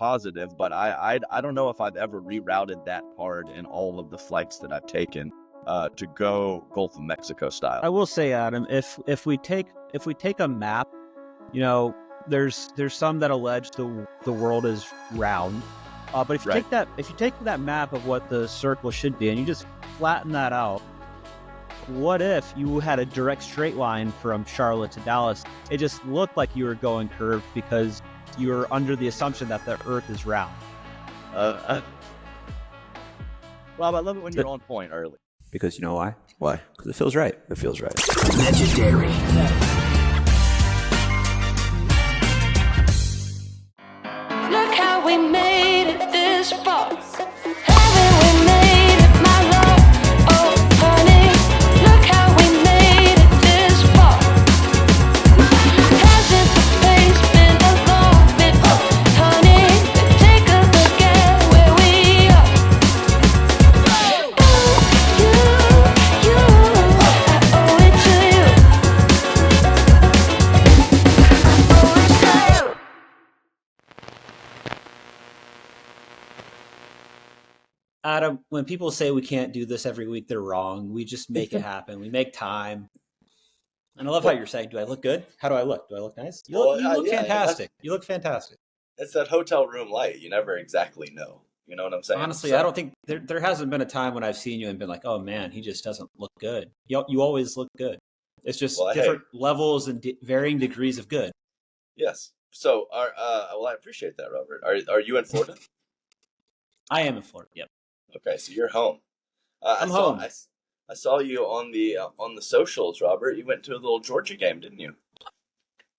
positive, but I don't know if I've ever rerouted that hard in all of the flights that I've taken to go Gulf of Mexico style. I will say, Adam, if we take a map, you know, there's some that allege the world is round, but if you take that map of what the circle should be and you just flatten that out, what if you had a direct straight line from Charlotte to Dallas? It just looked like you were going curved because you were under the assumption that the Earth is round. Rob, I love it when you're on point early. Because you know why? Why? Because it feels right. It feels right. Legendary. Look how we made it this far. Haven't we made it, my love? Oh, honey, look how we made it this far. Hasn't the pace been a long bit, honey? Take a look at where we are. You, I owe it to you. I owe it to you. Adam, when people say we can't do this every week, they're wrong. We just make it happen. We make time. And I love how you're saying, do I look good? How do I look? Do I look nice? You look fantastic. You look fantastic. It's that hotel room light. You never exactly know. You know what I'm saying? Honestly, so, I don't think there hasn't been a time when I've seen you and been like, oh man, he just doesn't look good. You always look good. It's just different levels and varying degrees of good. Yes. So, I appreciate that, Robert. Are you in Florida? I am in Florida. Yep. Okay, so you're home. I'm home. I saw you on the socials, Robert. You went to a little Georgia game, didn't you?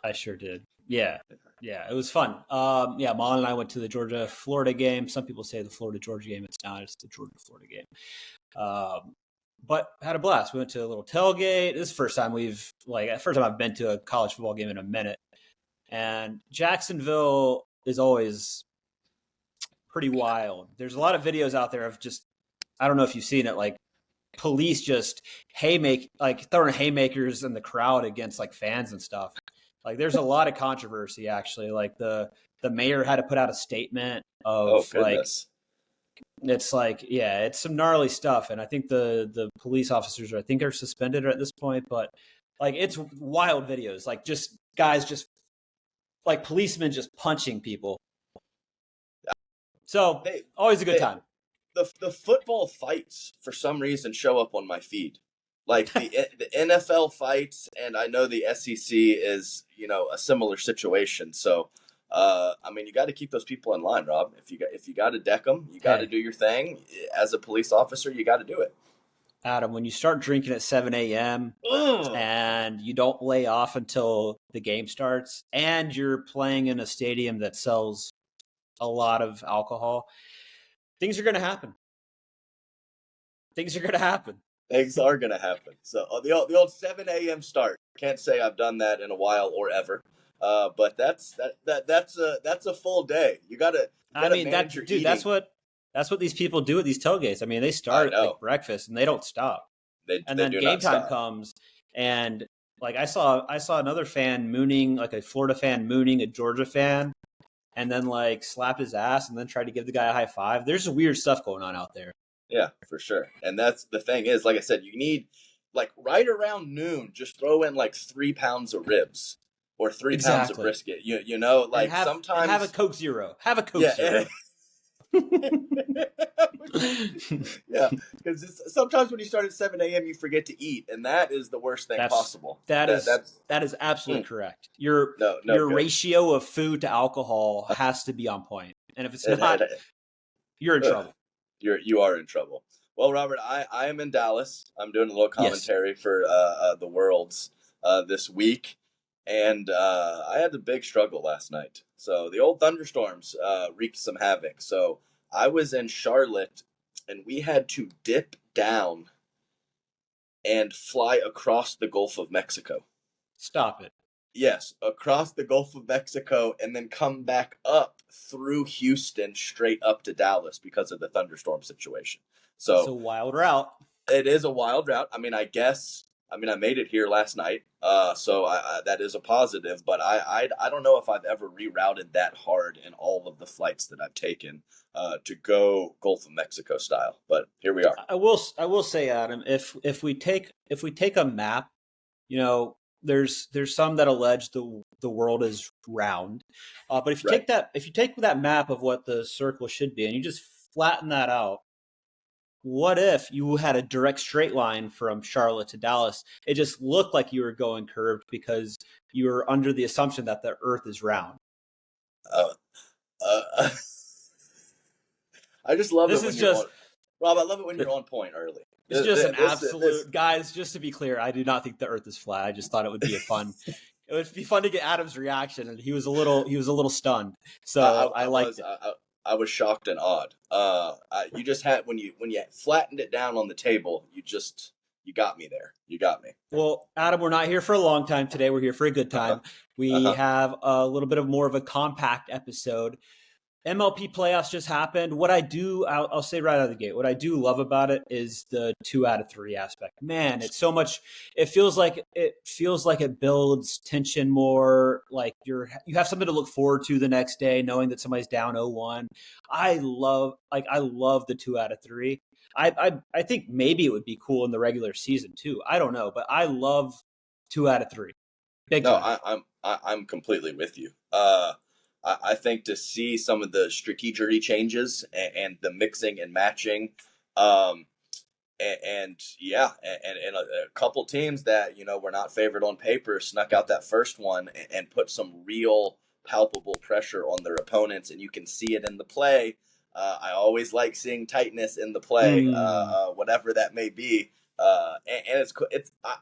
I sure did. Yeah, it was fun. Molly and I went to the Georgia-Florida game. Some people say the Florida-Georgia game. It's not. It's the Georgia-Florida game. But had a blast. We went to a little tailgate. This is the first time I've been to a college football game in a minute. And Jacksonville is always pretty wild. There's a lot of videos out there of just, I don't know if you've seen it, like police just throwing haymakers in the crowd against like fans and stuff. Like there's a lot of controversy actually. Like the mayor had to put out a statement of it's some gnarly stuff. And I think the police officers are suspended at this point, but like it's wild videos, like just guys just like policemen just punching people. So always a good time. The football fights for some reason show up on my feed, like the NFL fights, and I know the SEC is a similar situation. So, you got to keep those people in line, Rob. If you got to deck them, you got to do your thing. As a police officer, you got to do it. Adam, when you start drinking at 7 a.m. and you don't lay off until the game starts, and you're playing in a stadium that sells a lot of alcohol, things are going to happen. Things are going to happen. So the old 7 a.m. start. Can't say I've done that in a while or ever. But that's a full day. You gotta that's what these people do at these tailgates. I mean, they start at like breakfast and they don't stop. And then game time comes, and like I saw another fan mooning, like a Florida fan mooning a Georgia fan, and then like slapped his ass and then tried to give the guy a high five. There's some weird stuff going on out there. Yeah, for sure. And that's the thing is, like I said, you need like right around noon, just throw in like 3 pounds of ribs or 3 pounds of brisket. Sometimes have a Coke Zero. Have a Coke Zero. Yeah, because sometimes when you start at 7 a.m., you forget to eat, and that is the worst thing possible. That is absolutely correct. Your ratio of food to alcohol has to be on point, and if it's not, you're in trouble. You are in trouble. Well, Robert, I am in Dallas. I'm doing a little commentary for the Worlds this week, and I had a big struggle last night. So the old thunderstorms wreaked some havoc. So I was in Charlotte, and we had to dip down and fly across the Gulf of Mexico. Stop it. Yes, across the Gulf of Mexico, and then come back up through Houston straight up to Dallas because of the thunderstorm situation. So it's a wild route. It is a wild route. I mean, I guess I mean, I made it here last night, so that is a positive. But I don't know if I've ever rerouted that hard in all of the flights that I've taken to go Gulf of Mexico style. But here we are. I will say, Adam, if we take a map, there's some that allege the world is round, but if you Right. take that map of what the circle should be and you just flatten that out, what if you had a direct straight line from Charlotte to Dallas? It just looked like you were going curved because you were under the assumption that the Earth is round. I just love This it when is you're just on, Rob. I love it when you're on point early. It's just an absolute guys. Just to be clear, I do not think the Earth is flat. I just thought it would be it would be fun to get Adam's reaction, and he was a little stunned. So I liked it. I was shocked and awed. You just had when you flattened it down on the table, you got me there. You got me. Well, Adam, we're not here for a long time today. We're here for a good time. We have a little bit of more of a compact episode. MLP playoffs just happened. What I'll say right out of the gate, what I do love about it is the 2 out of 3 aspect. Man, it's so much. It feels like it builds tension more. Like you have something to look forward to the next day, knowing that somebody's down 0-1. I love the 2 out of 3. I think maybe it would be cool in the regular season too. I don't know, but I love 2 out of 3. Big time. I'm completely with you. I think to see some of the strategery changes and the mixing and matching, and a couple teams that were not favored on paper snuck out that first one and put some real palpable pressure on their opponents, and you can see it in the play. I always like seeing tightness in the play, whatever that may be, and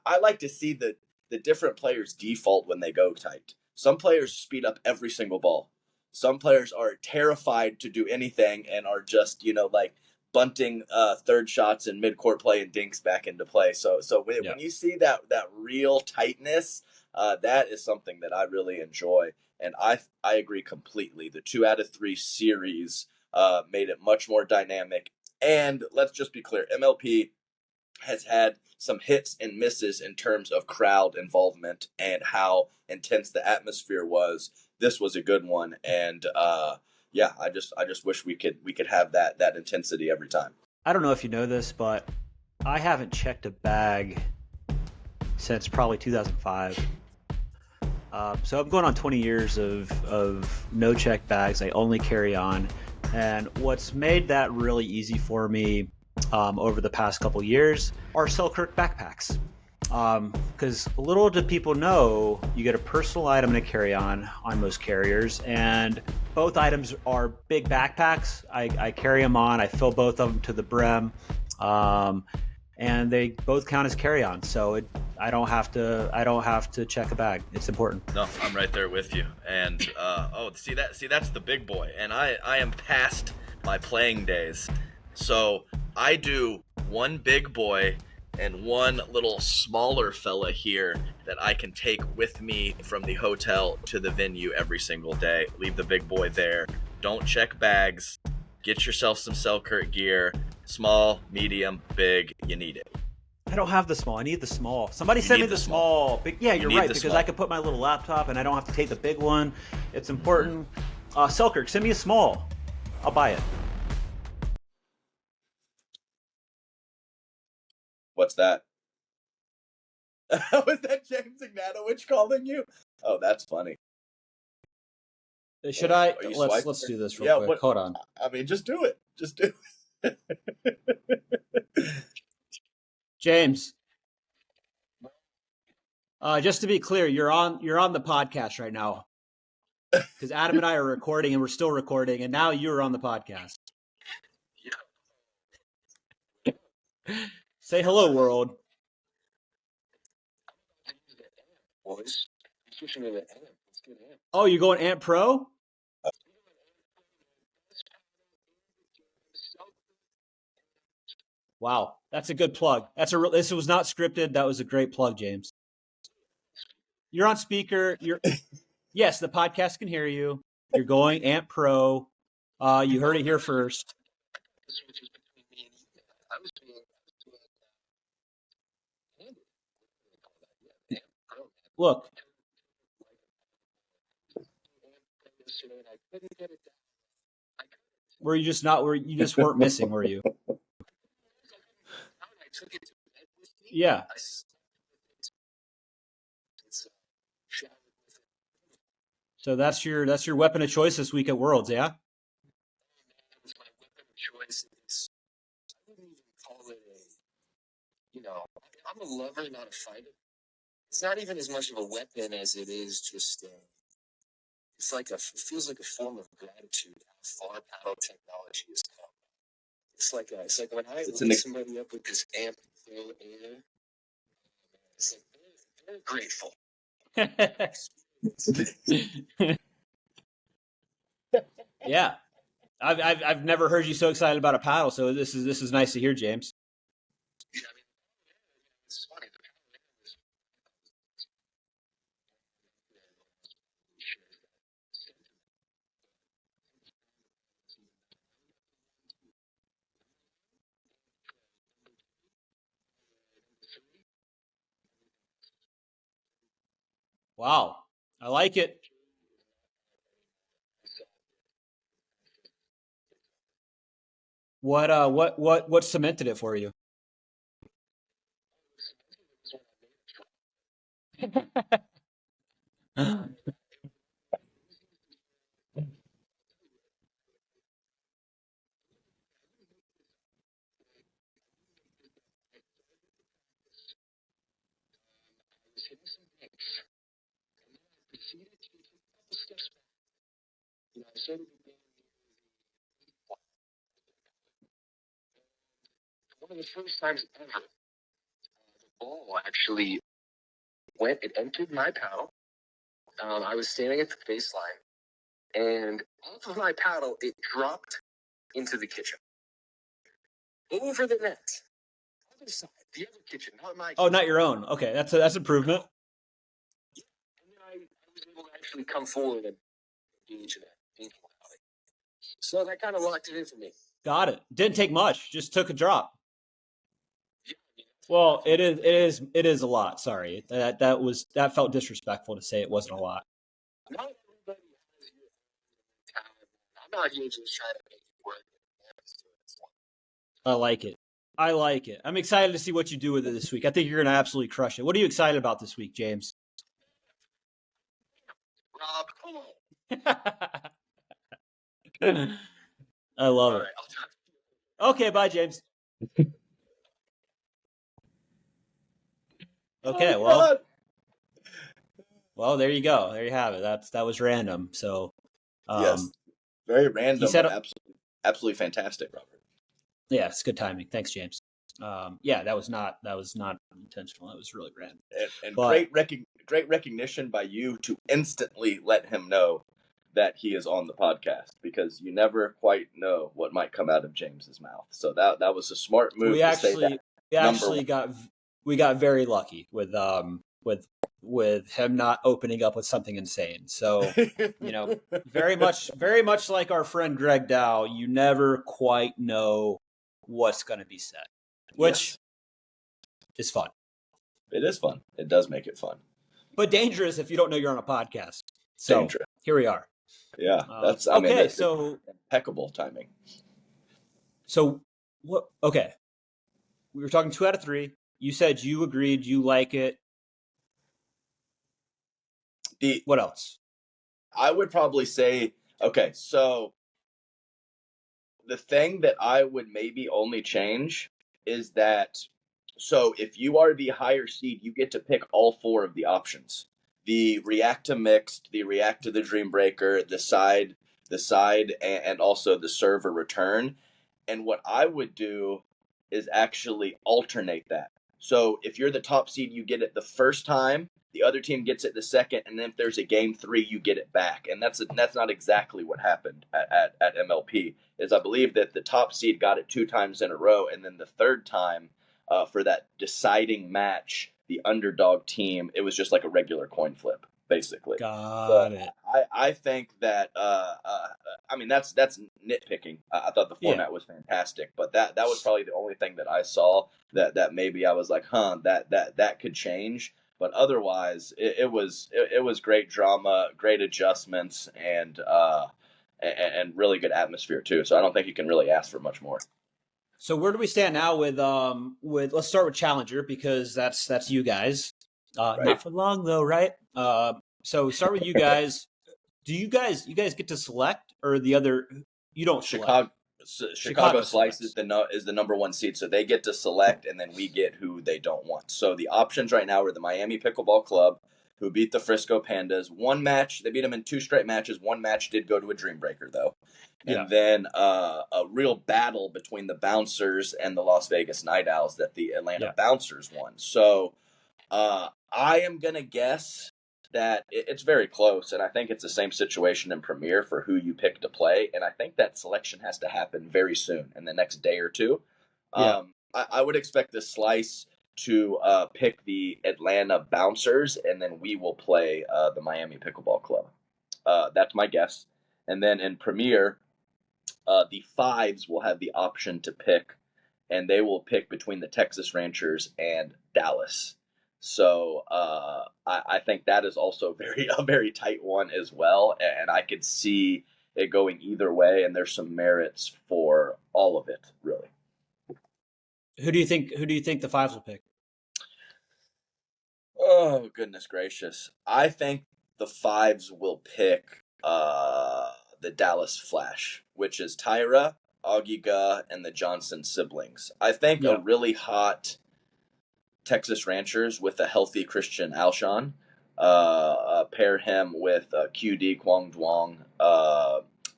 I like to see the different players default when they go tight. Some players speed up every single ball. Some players are terrified to do anything and are just, like bunting third shots in mid-court play and dinks back into play. So when you see that real tightness, that is something that I really enjoy. And I agree completely. The 2 out of 3 series made it much more dynamic. And let's just be clear, MLP has had some hits and misses in terms of crowd involvement and how intense the atmosphere was. This was a good one, and I just wish we could have that intensity every time. I don't know if you know this, but I haven't checked a bag since probably 2005. So I'm going on 20 years of no check bags. I only carry on, and what's made that really easy for me over the past couple years are Selkirk backpacks. Because little do people know, you get a personal item and a carry-on most carriers, and both items are big backpacks. I carry them on. I fill both of them to the brim, and they both count as carry-on. So I don't have to check a bag. It's important. No, I'm right there with you. And that's the big boy. And I am past my playing days. So I do one big boy and one little smaller fella here that I can take with me from the hotel to the venue every single day. Leave the big boy there. Don't check bags. Get yourself some Selkirk gear. Small, medium, big. You need it. I don't have the small. I need the small. Somebody send me the small. Big, yeah, you're right, because I could put my little laptop and I don't have to take the big one. It's important. Selkirk, send me a small. I'll buy it. What's that? Was that James Ignatowich calling you? Oh, that's funny. Should I? Let's do this real quick. Hold on. I mean, just do it. Just do it. James. Just to be clear, you're on the podcast right now. Because Adam and I are recording, and we're still recording, and now you're on the podcast. Say hello, world. Oh, you're going Amp Pro? Wow, that's a good plug. This was not scripted. That was a great plug, James. You're on speaker. Yes, the podcast can hear you. You're going Amp Pro. You heard it here first. Look. Were you just not? Were you just weren't missing? Were you? Yeah. So that's your weapon of choice this week at Worlds, yeah? I'm a lover, not a fighter. It's not even as much of a weapon as it is just it feels like a form of gratitude how far paddle technology has come. It's like when I light somebody up with this amp pro air, it's like they're grateful. Yeah. I've never heard you so excited about a paddle, so this is nice to hear, James. Yeah, I mean, it's funny. Wow. I like it. What cemented it for you? One of the first times ever, the ball actually it entered my paddle. I was standing at the baseline, and off of my paddle, it dropped into the kitchen. Over the net. Other side, the other kitchen, not my kitchen. Oh, not your own. Okay, that's improvement. Yeah. And then I was able to actually come forward and engage in that painful alley. So that kind of locked it in for me. Got it. Didn't take much. Just took a drop. Well, it is a lot. Sorry, that felt disrespectful to say it wasn't a lot. Not everybody has your talent. I'm not here just trying to make it work. I like it. I like it. I'm excited to see what you do with it this week. I think you're going to absolutely crush it. What are you excited about this week, James? Rob, come on. I love it. Okay, bye, James. Okay, well, there you go. There you have it. That was random. So, yes, very random. He said, absolutely fantastic, Robert. Yeah, it's good timing. Thanks, James. Yeah, that was not intentional. That was really random. And great recognition by you to instantly let him know that he is on the podcast, because you never quite know what might come out of James's mouth. So that was a smart move. We got very lucky with him not opening up with something insane. So, very much like our friend Greg Dow, you never quite know what's going to be said, which is fun. It is fun. It does make it fun, but dangerous if you don't know you're on a podcast. So dangerous. Here we are. Yeah, that's so impeccable timing. So what? Okay, we were talking 2 out of 3. You said you agreed, you like it. What else? I would probably say, okay, so the thing that I would maybe only change is that, so if you are the higher seed, you get to pick all 4 of the options. The react to mixed, the react to the dream breaker, the side, and also the serve or return. And what I would do is actually alternate that. So if you're the top seed, you get it the first time, the other team gets it the second, and then if there's a game 3, you get it back. And that's not exactly what happened at MLP. Is I believe that the top seed got it 2 times in a row, and then the third time for that deciding match, the underdog team, it was just like a regular coin flip, basically. Got it. I think that I mean that's nitpicking. I thought the format was fantastic, but that was probably the only thing that I saw that maybe I was like, that could change. But otherwise, it was great drama, great adjustments, and really good atmosphere too. So I don't think you can really ask for much more. So where do we stand now with let's start with Challenger, because that's you guys. Right. Not for long though, right? So start with you guys. Do you guys get to select, or the other you don't select? Chicago Slice is the number one seed, so they get to select, and then we get who they don't want. So the options right now are the Miami Pickleball Club, who beat the Frisco Pandas. One match, they beat them in 2 straight matches. One match did go to a Dream Breaker, though. And then a real battle between the Bouncers and the Las Vegas Night Owls that the Atlanta Bouncers won. So I am going to guess that it's very close, and I think it's the same situation in Premier for who you pick to play, and I think that selection has to happen very soon, in the next day or two. I would expect the Slice to pick the Atlanta Bouncers, and then we will play the Miami Pickleball Club. That's my guess. And then in Premier, the Fives will have the option to pick, and they will pick between the Texas Rangers and Dallas. So I think that is also a very tight one as well, and I could see it going either way, and there's some merits for all of it, really. Who do you think the Fives will pick? Oh, goodness gracious. I think the Fives will pick the Dallas Flash, which is Tyra, Augie, and the Johnson siblings. I think a really hot Texas Rangers with a healthy Christian Alshon. Pair him with QD Kwang Duong,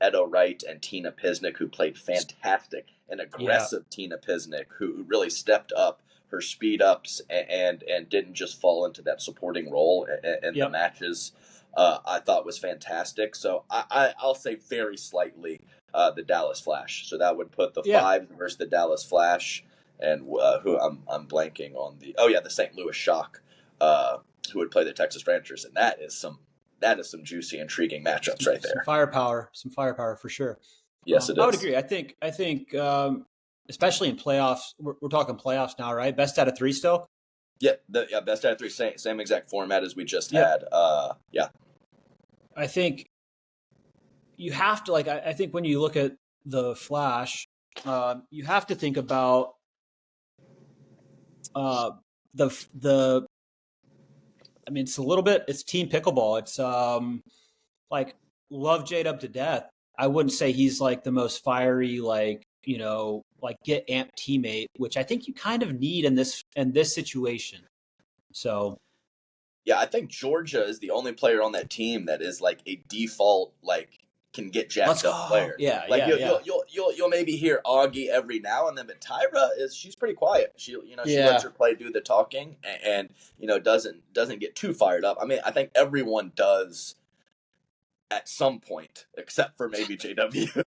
Edo Wright, and Tina Pisnik, who played fantastic. An aggressive Tina Pisnik who really stepped up her speed ups and didn't just fall into that supporting role in the matches. I thought was fantastic. So I'll say very slightly the Dallas Flash. So that would put the Fives versus the Dallas Flash. And who I'm blanking on the St. Louis Shock, who would play the Texas Rangers, and that is some juicy, intriguing matchups right there. Some firepower for sure. Yes, it is. I would agree. I think especially in playoffs, we're talking playoffs now, right? Best out of 3 still. Best out of 3, same exact format as we just had. I think you have to I think when you look at the Flash, you have to think about it's a little bit, it's team pickleball. It's love Jade up to death. I wouldn't say he's the most fiery, get amped teammate, which I think you kind of need in this situation. So I think Georgia is the only player on that team that is a default can get jacked up player. You'll maybe hear Augie every now and then, but Tyra she's pretty quiet. She lets her play do the talking and doesn't get too fired up. I mean, I think everyone does at some point, except for maybe JW.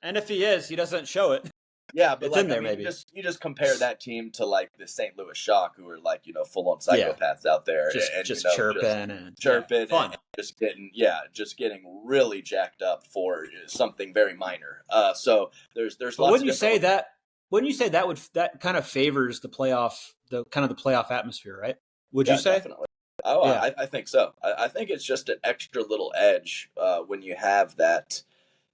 And if he is, he doesn't show it. Yeah, but it's in there, maybe. You just compare that team to the St. Louis Shock, who are full on psychopaths out there, just chirping and fun, and just getting really jacked up for something very minor. So there's. But lots wouldn't you say that that kind of favors the playoff atmosphere, right? Would you say? Definitely. Oh, yeah. I think so. I think it's just an extra little edge when you have that.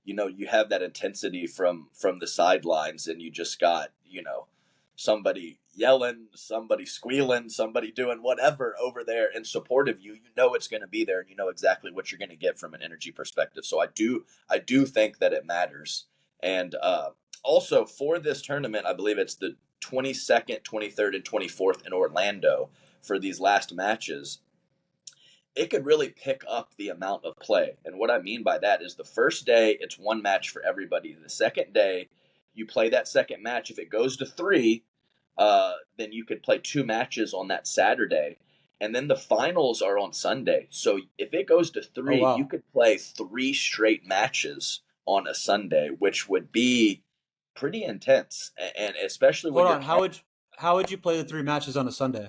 You have that intensity from the sidelines, and you just got, somebody yelling, somebody squealing, somebody doing whatever over there in support of you. It's going to be there, and you know exactly what you're going to get from an energy perspective. So I do think that it matters. And also for this tournament, I believe it's the 22nd, 23rd, and 24th in Orlando for these last matches. It could really pick up the amount of play. And what I mean by that is the first day, it's 1 match for everybody. The second day, you play that second match. If it goes to 3, then you could play 2 matches on that Saturday. And then the finals are on Sunday. So if it goes to 3, you could play 3 straight matches on a Sunday, which would be pretty intense. And especially when how would you play the 3 matches on a Sunday?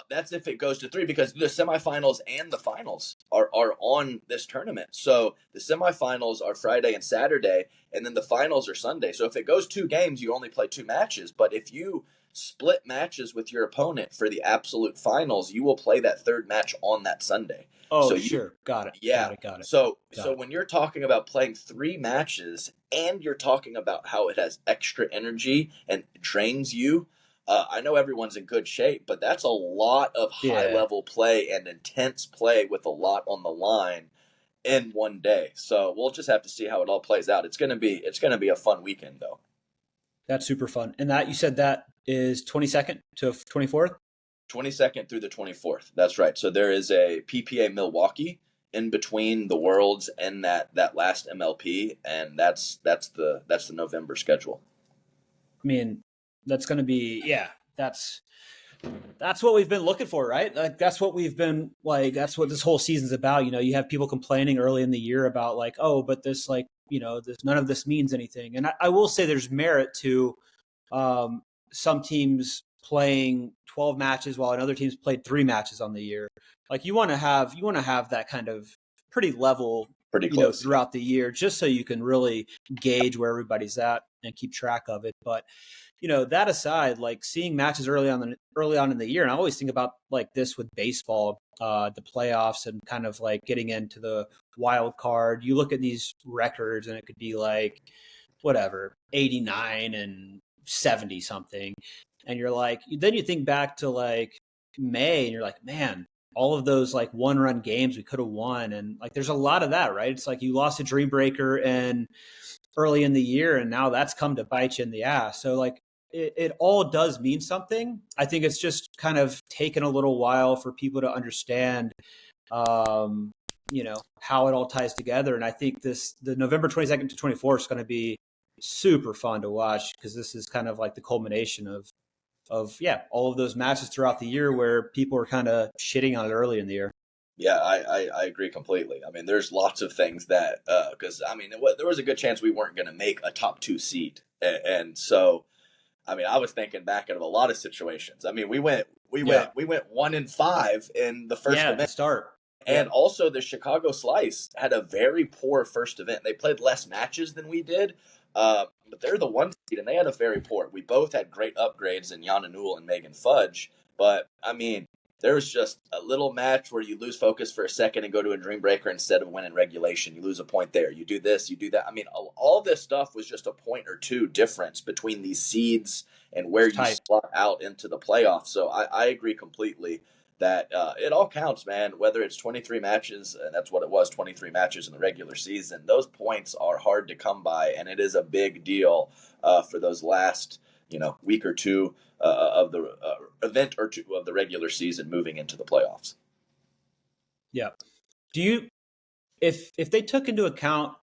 That's if it goes to 3, because the semifinals and the finals are on this tournament. So the semifinals are Friday and Saturday, and then the finals are Sunday. So if it goes 2 games, you only play 2 matches. But if you split matches with your opponent for the absolute finals, you will play that third match on that Sunday. Oh, So sure. Got it. Yeah. Got it. So Got it. when you're talking about playing 3 matches and you're talking about how it has extra energy and drains you, I know everyone's in good shape, but that's a lot of high-level play and intense play with a lot on the line in one day. So we'll just have to see how it all plays out. It's gonna be a fun weekend, though. That's super fun. And that you said that is 22nd to 24th? 22nd through the 24th. That's right. So there is a PPA Milwaukee in between the Worlds and that last MLP, and that's the November schedule. I mean, that's going to be that's what we've been looking for, right? Like that's what we've been like. That's what this whole season's about. You have people complaining early in the year about like, oh, but this like this none of this means anything. And I will say there's merit to some teams playing 12 matches while another team's played 3 matches on the year. Like you want to have that kind of pretty level, pretty close throughout the year, just so you can really gauge where everybody's at and keep track of it. But that aside, like seeing matches early on in the year, and I always think about like this with baseball, the playoffs, and kind of like getting into the wild card. You look at these records, and it could be like whatever 89 and 70 something, and you're like, then you think back to like May, and you're like, man, all of those like 1-run games we could have won, and like there's a lot of that, right? It's like you lost a dream breaker and early in the year, and now that's come to bite you in the ass. So like it all does mean something. I think it's just kind of taken a little while for people to understand, how it all ties together. And I think the November 22nd to 24th is going to be super fun to watch, because this is kind of like the culmination of all of those matches throughout the year where people were kind of shitting on it early in the year. Yeah, I agree completely. I mean, there's lots of things that because I mean, there was a good chance we weren't going to make a top 2 seed, and so I mean, I was thinking back of a lot of situations. I mean, we went 1-5 in the first event to start. And also the Chicago Slice had a very poor first event. They played less matches than we did, but they're the 1 seed, and they had a very poor. We both had great upgrades in Yana Newell and Megan Fudge, but, I mean, there was just a little match where you lose focus for a second and go to a dream breaker instead of winning regulation. You lose a point there. You do this, you do that. I mean, all this stuff was just a point or 2 difference between these seeds and where you slot out into the playoffs. So I agree completely that it all counts, man, whether it's 23 matches, and that's what it was, 23 matches in the regular season. Those points are hard to come by, and it is a big deal for those last week or 2 of the event or 2 of the regular season moving into the playoffs. Yeah. Do you, if they took into account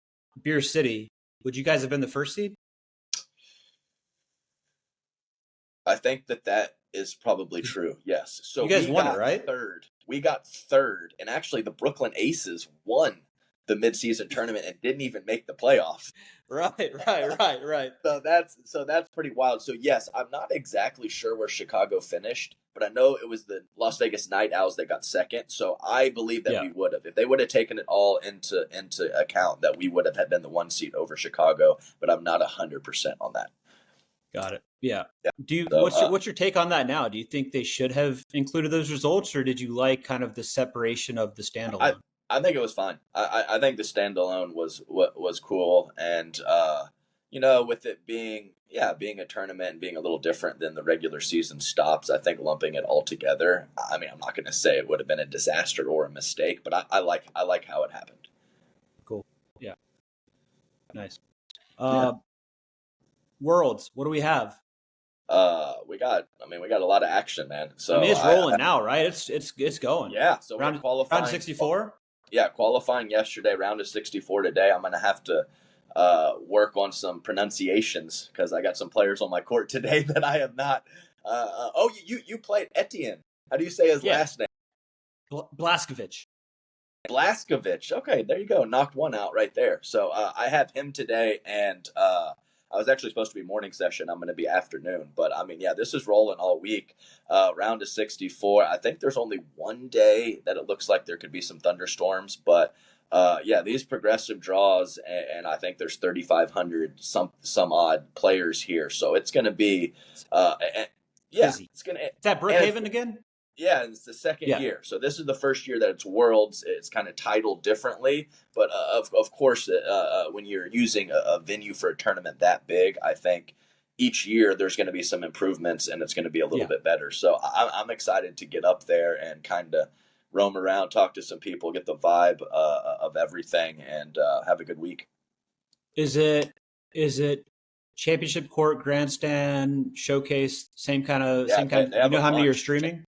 Beer City, would you guys have been the 1st seed? I think that is probably true. Yes. So you guys won it, right? We got 3rd, and actually the Brooklyn Aces won the midseason tournament and didn't even make the playoffs. Right. So that's pretty wild. So yes, I'm not exactly sure where Chicago finished, but I know it was the Las Vegas Night Owls that got 2nd. So I believe that we would have, if they would have taken it all into account, that we would have been the 1 seed over Chicago. But I'm not 100% on that. Got it. Yeah. What's your take on that now? Do you think they should have included those results, or did you like kind of the separation of the standalone? I think it was fine. I think the standalone was cool, and with it being a tournament and being a little different than the regular season stops, I think lumping it all together. I mean, I'm not going to say it would have been a disaster or a mistake, but I like how it happened. Cool. Yeah. Nice. Worlds. What do we have? We got a lot of action, man. So I mean, it's rolling now, right? It's going. Yeah. So round 64. Yeah, qualifying yesterday, round of 64 today. I'm going to have to work on some pronunciations because I got some players on my court today that I have not. You played Etienne. How do you say his last name? Blaskovich. Blaskovich. Okay, there you go. Knocked one out right there. So I have him today, and I was actually supposed to be morning session. I'm going to be afternoon. But, I mean, yeah, this is rolling all week. Round of 64. I think there's only one day that it looks like there could be some thunderstorms. But, these progressive draws, and I think there's 3,500 some odd players here. So it's going to be Yeah, Busy. it's gonna. Is that Brookhaven again? Yeah, it's the second year. So this is the first year that it's Worlds. It's kind of titled differently, but of course, when you're using a venue for a tournament that big, I think each year there's going to be some improvements and it's going to be a little bit better. So I'm excited to get up there and kind of roam around, talk to some people, get the vibe of everything, and have a good week. Is it championship court, grandstand, showcase, same kind of? You know how many you're streaming?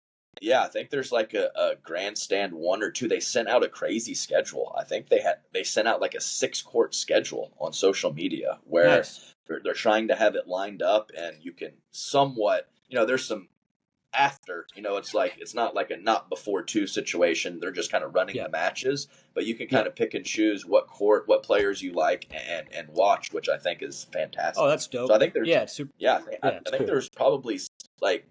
Yeah, I think there's like a grandstand 1 or 2. They sent out a crazy schedule. I think they sent out like a 6-court schedule on social media where they're trying to have it lined up, and you can somewhat, there's some after, it's not like a not before 2 situation. They're just kind of running the matches, but you can kind of pick and choose what court, what players you like and watch, which I think is fantastic. Oh, that's dope. So I think there's it's super. I think there's probably like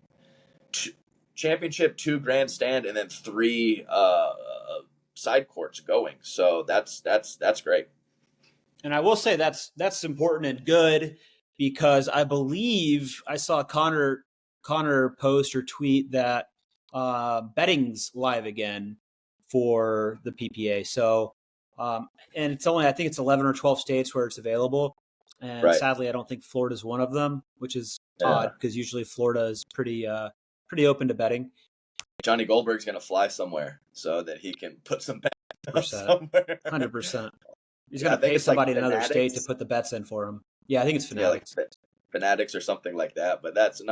championship, 2 grandstand, and then 3 side courts going. So that's great. And I will say that's important and good, because I believe I saw Connor post or tweet that betting's live again for the PPA. So and it's only, I think it's 11 or 12 states where it's available. And sadly, I don't think Florida's one of them, which is odd, because usually Florida is pretty open to betting. Johnny Goldberg's going to fly somewhere so that he can put some bets somewhere. 100%. He's going to pay somebody in another state to put the bets in for him. Yeah, I think it's Fanatics. Yeah, like Fanatics or something like that. But that's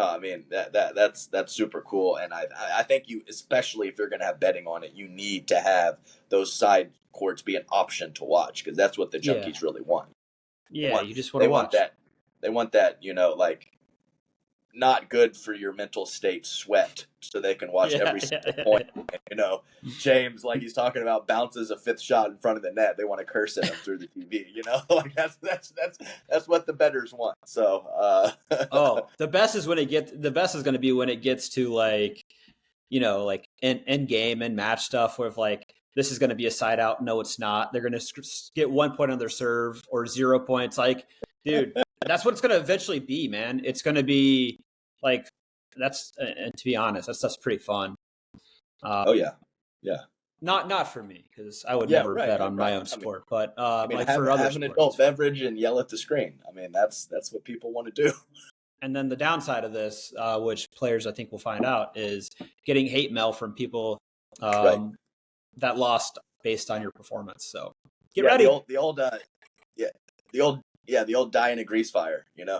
super cool. And I think you, especially if you're going to have betting on it, you need to have those side courts be an option to watch, because that's what the junkies really want. Yeah, you just want to watch. They want that, like, not good for your mental state sweat, so they can watch every single point. James, like he's talking about, bounces a 5th shot in front of the net. They want to curse at him through the TV. Like that's what the bettors want. So the best is going to be when it gets to like end game and match stuff, where if like this is going to be a side out, no, it's not. They're going to get 1 point on their serve or 0 points. Like, dude. That's what it's going to eventually be, man. It's going to be like and to be honest, that stuff's pretty fun. Yeah. Not for me, because I would never bet on my own sport. But like for other have an adult beverage and yell at the screen. I mean, that's what people want to do. And then the downside of this, which players I think will find out, is getting hate mail from people that lost based on your performance. So get ready. The old die in a grease fire. You'll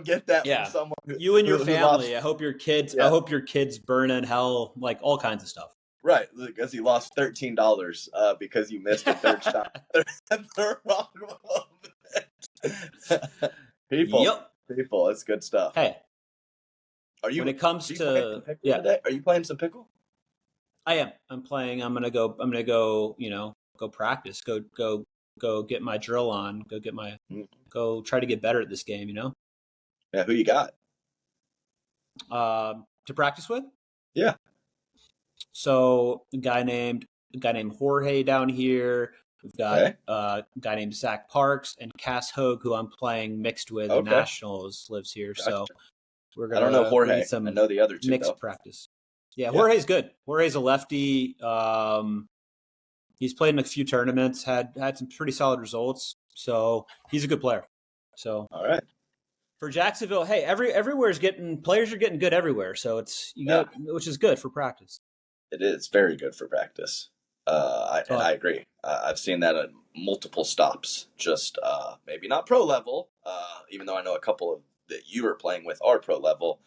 get that from someone. You and your family. I hope your kids. I hope your kids burn in hell, like all kinds of stuff. Right, because he lost $13 because you missed a 3rd shot. The wrong moment. People, it's good stuff. Hey, when it comes to are you playing some pickle? I am. I'm playing. I'm gonna go. Go practice. Go get my drill on. Go try to get better at this game. Yeah. Who you got? To practice with? Yeah. So a guy named Jorge down here. We've got a guy named Zach Parks and Cass Hogue, who I'm playing mixed with. The Nationals lives here. Gotcha. So we're gonna. I don't know Jorge. I know the other two. Mixed practice. Yeah, Jorge's good. Jorge's a lefty. He's played in a few tournaments, had some pretty solid results. So he's a good player. So all right. For Jacksonville, hey, players are getting good everywhere. So it's which is good for practice. It is very good for practice. I agree. I've seen that at multiple stops. Just maybe not pro level, even though I know a couple of that you are playing with are pro level.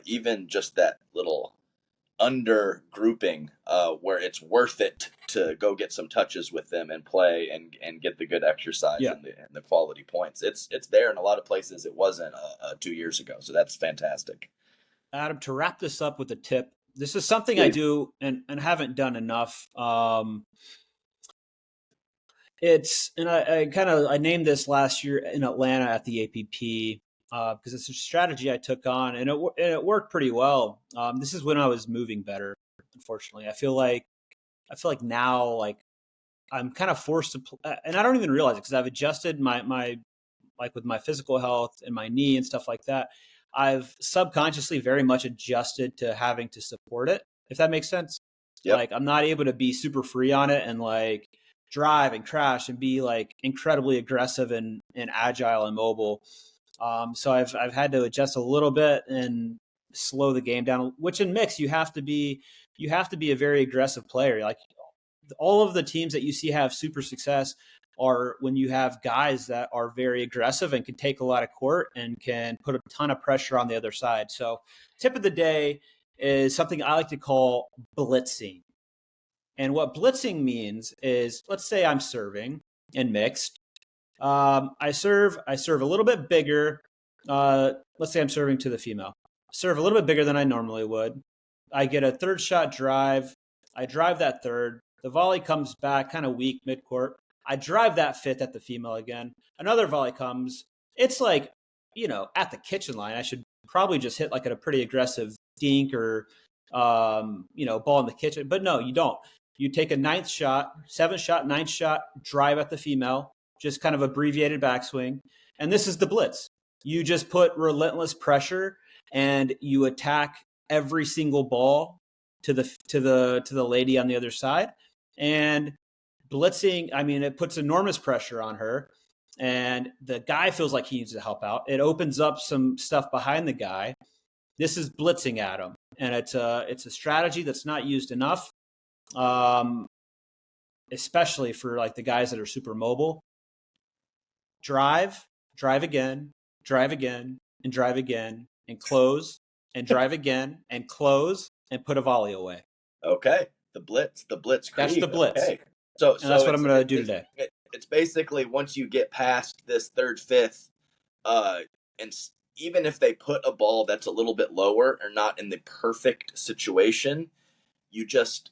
Even just that little under grouping where it's worth it to go get some touches with them and play and get the good exercise and the quality points. It's there in a lot of places. It wasn't 2 years ago. So that's fantastic. Adam, to wrap this up with a tip, this is something I do and haven't done enough. I named this last year in Atlanta at the APP because it's a strategy I took on and it worked pretty well. This is when I was moving better. Unfortunately, I feel like now, like I'm kind of forced to, and I don't even realize it because I've adjusted my with my physical health and my knee and stuff like that. I've subconsciously very much adjusted to having to support it, if that makes sense. Yep. Like I'm not able to be super free on it and like drive and crash and be like incredibly aggressive and agile and mobile. So I've had to adjust a little bit and slow the game down, which in mix you have to be a very aggressive player. Like all of the teams that you see have super success are when you have guys that are very aggressive and can take a lot of court and can put a ton of pressure on the other side. So tip of the day is something I like to call blitzing. And what blitzing means is, let's say I'm serving in mixed. I serve a little bit bigger. Let's say I'm serving to the female. Serve a little bit bigger than I normally would. I get a third shot drive. I drive that third. The volley comes back kind of weak midcourt. I drive that fifth at the female again. Another volley comes. It's like, at the kitchen line. I should probably just hit like at a pretty aggressive dink or, ball in the kitchen. But no, you don't. You take a ninth shot, seventh shot, ninth shot, drive at the female, just kind of abbreviated backswing. And this is the blitz. You just put relentless pressure and you attack every single ball to the lady on the other side. And blitzing, I mean, it puts enormous pressure on her. And the guy feels like he needs to help out. It opens up some stuff behind the guy. This is blitzing at him. And it's a strategy that's not used enough. Especially for like the guys that are super mobile. Drive again, and drive again, and close, and drive again, and close, and put a volley away. Okay, the blitz. That's the blitz. Okay. So that's what I'm going to do today. It's basically once you get past this third, fifth, and even if they put a ball that's a little bit lower or not in the perfect situation, you just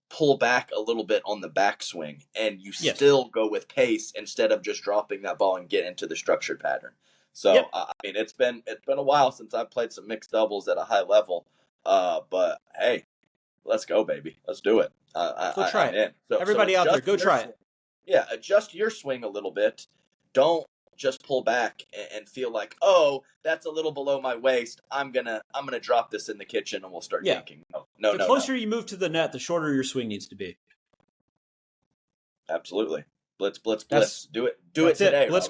pull back a little bit on the backswing and you still go with pace instead of just dropping that ball and get into the structured pattern. So I mean, it's been a while since I've played some mixed doubles at a high level, but hey, let's go, baby, let's do it. Go try it. So, everybody out there, go try it. Yeah, adjust your swing a little bit. Don't just pull back and feel like, oh, that's a little below my waist. I'm gonna drop this in the kitchen and we'll start thinking. No. The closer you move to the net, the shorter your swing needs to be. Absolutely. Blitz. Do it today, Blitz.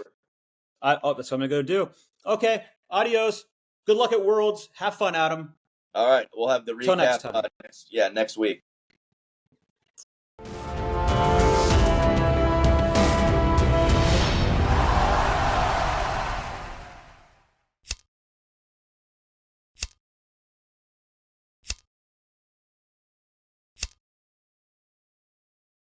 Robert. That's what I'm gonna go do. Okay, adios. Good luck at Worlds. Have fun, Adam. All right, we'll have the recap Till next time. Next week.